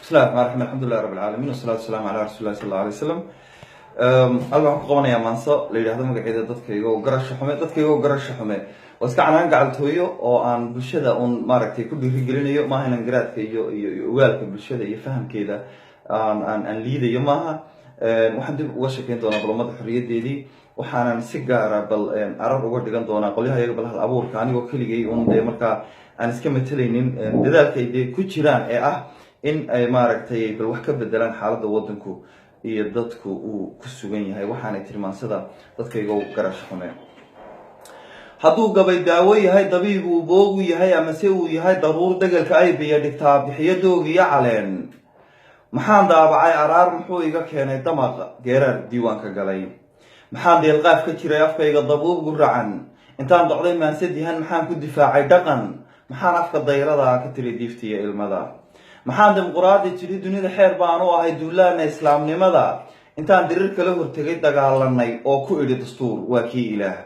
بسم الله الرحمن الرحيم الحمد لله رب العالمين والصلاة والسلام على رسول الله صلى الله عليه وسلم halkan waxaan ku qabanayaa maanso la yidhaahdo magaceeda dadkayga oo garasho xume oo iska canaan gacaltooyo oo aan bulshada uun maaragtay ku dhiirigelinayo maaha inaan garaadka iyo ogaalka bulshada iyo fahamkeeda aan liidayo maaha. waxaan dib uga sheekeyn doonaa balumada xorriyadeedii waxaanan si gaara bal arar uga dhigan doonaa qolyaha iyaga bal hal abuurka anigoo keligay uun dee markaa aan iska matalaynin dadaalkay dee ku jiraan ee ah in ay maaragtay bal wax ka bedelaan xaaladda waddanku iyo dadku uu ku sugan yahay. waxaanay tilmaansada dadkayga garasho xume hadduu gabay daawo yahay dabiib uu boogu yahay amase uu yahay daruur degelka ay biyo dhigtaa bixiyo doog iyo caleen maxaan daabacay araar muxuu iga keenay damaq geeraar diiwaanka galay maxaan deelqaaf ka jiray afkayga dabuub guracan intaan docday maansadihan maxaan ku difaacay dhaqan maxaan afka dayrada ka tiri diiftiya ilmada maxaan dimuquraadi jiri dunida xeer baan u ahay duulaana islaamnimada intaan dirir kala hortegay dagaalanay oo ku idhi dastuur waa kii ilaah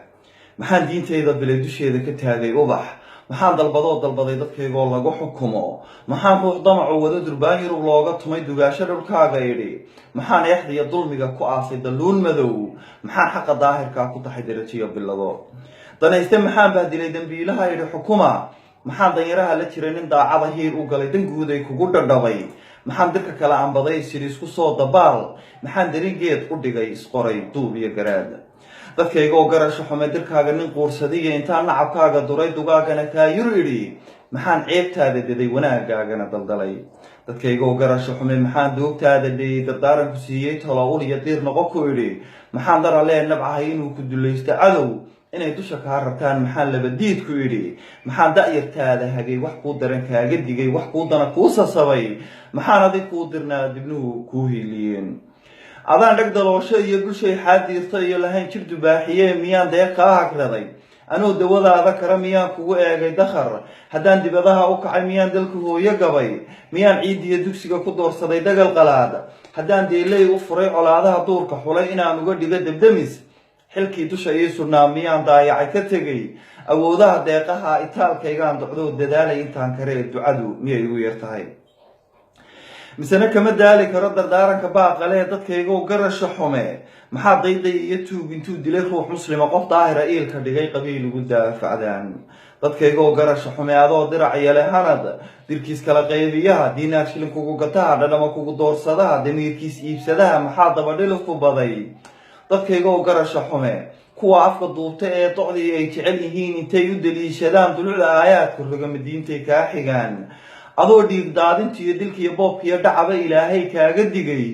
maxaan diintayda bilay dusheeda ka taagay ubax maxaan dalbaday dadkaygoo lagu xukumo maxaan ruux damacu wada durbaan yurub looga tumay dugaasho dhulkaaga idhi maxaan eexdiya dulmiga ku aasay dalluun madow maxaan xaqa daahirkaa ku tahay darajiyo bilado danayste maxaan bahdilay dembiilaha idhi xukuma maxaan danyaraha la jiray nin daacada hiir u galay danguuday kugu dhadhabay maxaan dirka kale anbaday isiri isku soo dabaal maxaan daringeed u dhigay isqoray duub iyo garaad dadkayga oo garasho xume dirkaaga nin quursadiya intaan nacabkaaga duray dugaagana kaayur idhi maxaan ceebtaada deday wanaagaagana daldalay dadkayga oo garasho xume maxaan doogtaada dheyey dardaaranku siiyey toloul iyo diir noqo ku idhi maxaan daralee nabcahay inuu ku dulaysto cadow inay dusha kaa rabtaan maxaan labadiid ku idhi maxaan da'yartaada hagay wax kuu daran kaaga digay wax kuu dana kuu sasabay maxaan adig kuu dirnaa dibnuhu kuu hiiliyeen adaan dheg daloosho iyo bulshay xaadiirta iyo lahayn jir dubaaxiye miyaan deeq kaa hagraday anuu dawadaada kara miyaan kugu eegay dakhar haddaan dibadaha u kacay miyaan dalka hooyo gabay miyaan ciidiyo dugsiga ku doorsaday dagal qalaad haddaan deeley u furay colaadaha duurka xulay inaan uga dhigo debdemis xilkii dusha ii sugnaa miyaan daayacay ka tegay awoodaha deeqaha itaalkaygaan docdoo dadaalay intaan karee ducadu miyay igu yar tahay misena kama daali karo dardaaranka baaqalee dadkaygoo garasho xume maxaa dayday iyo tuug intuu dilay ruux muslima qof daahira iilka dhigay qabiil ugu daafacdaan dadkaygoo garasho xume adoo dirac yele hanad dirkiis kala qaybiyaha diinaar shilin kugu gataha dhadhama kugu doorsadaha damiirkiis iibsadaha maxaa dabadhilif ku baday dadkayga oo garasho xume kuwa afka duubta ee docdii ay jecel yihiin intay u daliishadaan dulucda aayaadka rogamadiintay kaa xigaan adoo dhiig daadintiiyo dilkiiyo boobkiiyo dhacaba ilaahay kaaga digay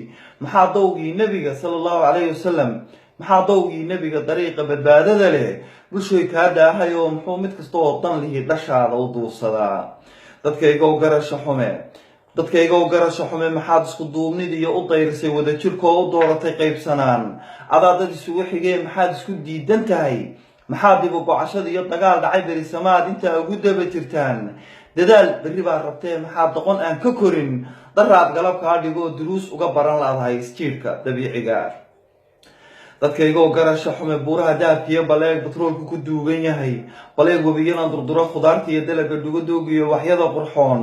maxaa dowgii nebiga sala allahu calayhi wasalam maxaa dowgii nebiga dariiqa badbaadada leh bulshoy kaa daahay oo muxuu mid kasta oo dan lihi dhashaada u duursadaa dadkayga oo garasho xume maxaad isku duubnida iyo u dayrisay wadajirkoo u dooratay qaybsanaan adaa dad isugu xigee maxaad isku diidan tahay maxaad dib u gocashada iyo dagaal dhacay berisamaad intaa ugu daba jirtaan dadaal berri baad rabtee maxaad doqon aan ka korin daraad galab kaa dhigoo duruus uga baran laadahay isjiirka dabiiciga dadkaygoo garasho xume buuraha dahabkiiyo baleeg batroolku ku duugan yahay baleeg webiyadan durduro khudaarta iyo dalaga dhugadooga iyo waxyada qurxoon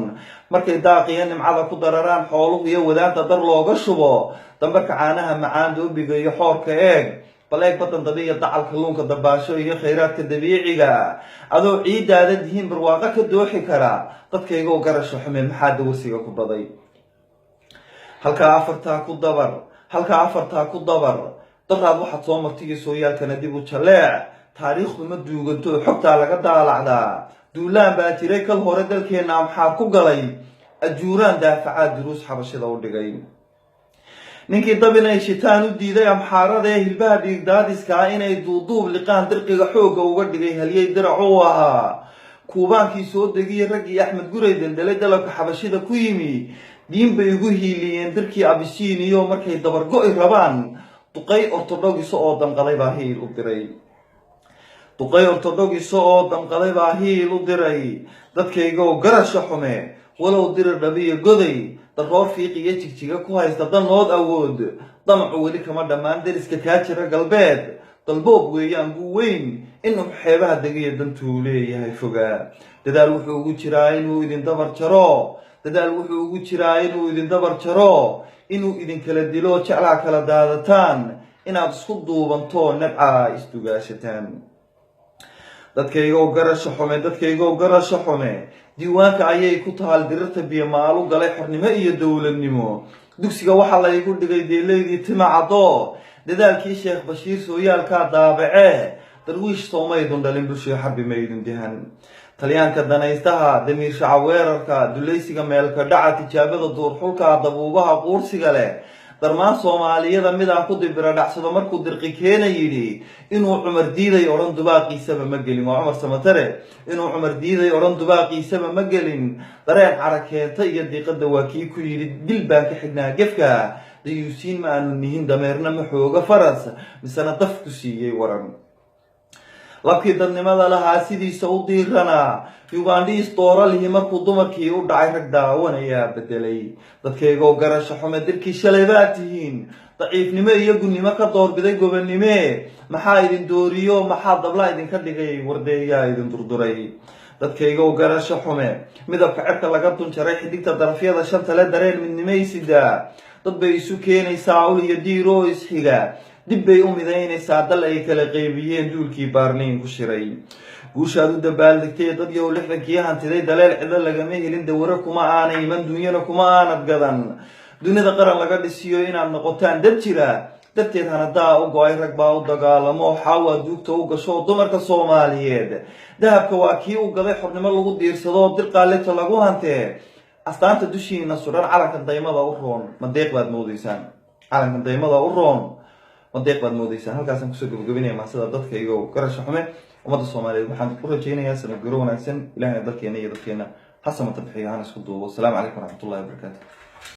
markay daaqiyo nimcada ku dararaan xooluhu iyo wadaanta dar looga shubo dambarka caanaha macaan doobiga iyo xoorka eeg baleeg badan dabi iyo dacal kalluunka dabaasho iyo khayraadka dabiiciga adoo ciiddaada dihiin barwaaqo ka dooxi kara dadkaygoo garasho xume maxaa dawasiga ku baday halkaa afartaa ku dabar daraad waxaad soo martiyo sooyaalkana dib u jaleec taariikhdu ma duuganto xogtaa laga daalacdaa duulaan baa jiray kal hore dalkeenna maxaa ku galay ajuuraan daafacaad duruus xabashida u dhigay ninkii dab inay shitaan u diiday amxaarada ee hilbaha dhiigdaadiskaa inay duuduub liqaan dirqiga xoogga uga dhigay halyey dirac u ahaa kuubaankii soo degiye raggii axmed guray daldalay dalabka xabashida ku yimi diin bay ugu hiiliyeen dirkii abisiiniyo markay dabargo'i rabaan duqay ortodhogiso oo damqaday baa hiil u diray dadkaygoo garasho xume walow dirir dhabiyo goday daroor fiiqiyo jigjiga ku haysta danood awood damacu weli kama dhammaan deriska kaa jira galbeed dalboob weeyaan buu weyn inuu xeebaha degiyo dantuu leeyahay fogaa dadaal wuxuu ugu jiraa inuu idin dabar jaro dadaal wuxuu ugu jiraa inuu idin dabar jaro inuu idin kala dilo jeclaa kala daadataan inaad isku duubanto nabca isdugaashataan dadkaygo garasho xume diiwaanka ayay ku taal dirirta biyo maalu galay xornimo iyo dowladnimo dugsiga waxaa la igu dhigay deelaydii timacado dadaalkii sheekh bashiir sooyaalkaa daabace darwiish soomaydun dhalin bulshada xarbi maydun dihan talyaanka danaystaha damiir shaca weerarka dulaysiga meelka dhaca tijaabada duurxulka dabuubaha quursiga leh darmaan soomaaliyada midaan ku dibira dhacsado markuu dirqi keena yidhi inuu cumar diiday odhan dubaaqiisaba ma gelin waa cumar samatare inuu cumar diiday odhan dubaaqiisaba ma gelin dareen carakeenta iyo diiqada waa kii ku yidhi dil baan ka xignaa gefka dayuusiin ma aanu nihin dameerna ma xooga faras misena daf ku siiyey waran labkii dadnimada lahaa sidiisa u diiranaa ugandhiis dooralihi markuu dumarkii u dhacay rag daawanayaa bedelay dadkaygoo garasho xume dirkii shalay baad tihiin daciifnimo iyo gunnimo ka doorbiday gobonnime maxaa idin dooriyo maxaa dabla idinka dhigay wardeeyaa idin durduray dadkaygoo garasho xume midabka cerka laga dunjaray xidigta darafyada shanta le dareen midnimaysida dad bay isu keenaysaa ul iyo diiroo isxiga dib bay u midaynaysaa dal ay kala qeybiyeen duulkii baarliin ku shiray guushaad u dabaaldegtay dad yow lixdankii hantiday daleel cidlo lagama helin dawaro kuma aanay iman dunyana kuma aanad gadan dunida qaran laga dhisiyo inaad noqotaan dad jira darteed hanadaa u go-ay rag baa u dagaalamo xaawa duugta u gasho dumarka soomaaliyeed dahabka waa kii u gaday xornimo lagu diirsado dirqaaleta lagu hantee astaanta dushiina suran calankan daymada u roon madeeq baad moodaysaan calankan daymada u roon madeeq baad moodaysaan halkaasaan kusoo gabagabinaya maasida dadkaygo garasho xume ummadda soomaaliyeed waxaan u rajaynayaa sanad garo wanaagsan ilahna dalkeena iyo dadkeena ha samata bixiyo hana isku duubo asalaamu calaykum waraxmatullahi wabarakaatu